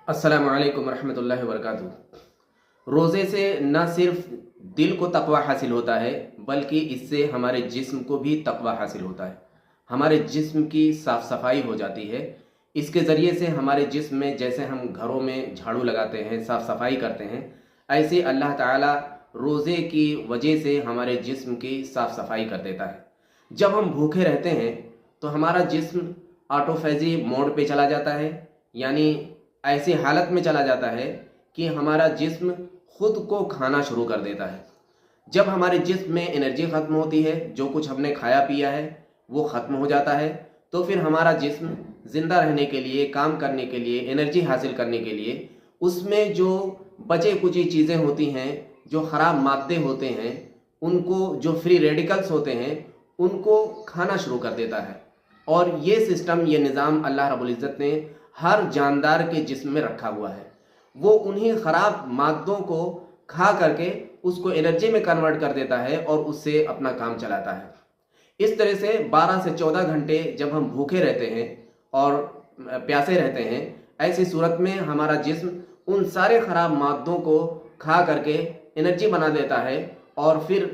अस्सलामु अलैकुम रहमतुल्लाहि व बरकातुहू। रोज़े से न सिर्फ दिल को तक़वा हासिल होता है बल्कि इससे हमारे जिस्म को भी तक़वा हासिल होता है। हमारे जिस्म की साफ़ सफाई हो जाती है। इसके ज़रिए से हमारे जिस्म में, जैसे हम घरों में झाड़ू लगाते हैं, साफ़ सफाई करते हैं, ऐसे अल्लाह ताला रोज़े की वजह से हमारे जिस्म की साफ़ सफाई कर देता है। जब हम भूखे रहते हैं तो हमारा जिस्म ऑटोफेजी मोड पे चला जाता है, यानी ऐसी हालत में चला जाता है कि हमारा जिस्म खुद को खाना शुरू कर देता है। जब हमारे जिस्म में एनर्जी ख़त्म होती है, जो कुछ हमने खाया पिया है वो ख़त्म हो जाता है, तो फिर हमारा जिस्म ज़िंदा रहने के लिए, काम करने के लिए, एनर्जी हासिल करने के लिए उसमें जो बचे कुची चीज़ें होती हैं, जो ख़राब मादे होते हैं, उनको, जो फ्री रेडिकल्स होते हैं, उनको खाना शुरू कर देता है। और ये सिस्टम, ये निज़ाम अल्लाह रब्बुल इज़्ज़त ने हर जानदार के जिस्म में रखा हुआ है। वो उन्हीं ख़राब मादों को खा करके उसको एनर्जी में कन्वर्ट कर देता है और उससे अपना काम चलाता है। इस तरह से 12 से 14 घंटे जब हम भूखे रहते हैं और प्यासे रहते हैं, ऐसी सूरत में हमारा जिस्म उन सारे ख़राब मादों को खा करके एनर्जी बना देता है और फिर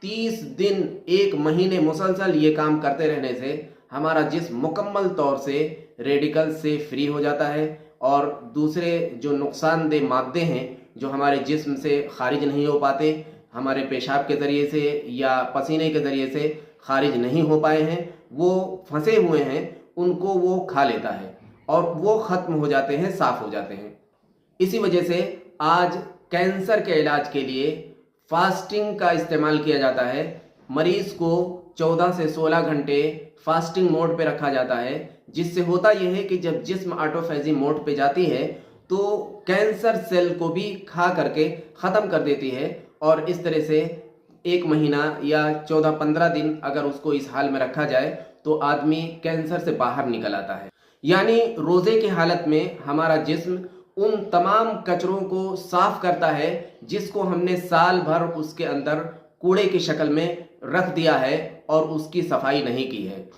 30 दिन, 1 महीने मुसलसल ये काम करते रहने से हमारा जिस्म मुकम्मल तौर से रेडिकल से फ्री हो जाता है और दूसरे जो नुकसानदेह मादे हैं जो हमारे जिस्म से खारिज नहीं हो पाते, हमारे पेशाब के ज़रिए से या पसीने के ज़रिए से खारिज नहीं हो पाए हैं, वो फंसे हुए हैं, उनको वो खा लेता है और वो ख़त्म हो जाते हैं, साफ़ हो जाते हैं। इसी वजह से आज कैंसर के इलाज के लिए फास्टिंग का इस्तेमाल किया जाता है। मरीज़ को 14 से 16 घंटे फास्टिंग मोड पे रखा जाता है, जिससे होता यह है कि जब जिस्म ऑटोफेजी मोड पे जाती है तो कैंसर सेल को भी खा करके ख़त्म कर देती है और इस तरह से 1 महीना या 14-15 दिन अगर उसको इस हाल में रखा जाए तो आदमी कैंसर से बाहर निकल आता है। यानी रोज़े की हालत में हमारा जिस्म उन तमाम कचरों को साफ़ करता है जिसको हमने साल भर उसके अंदर कूड़े की शक्ल में रख दिया है और उसकी सफाई नहीं की है।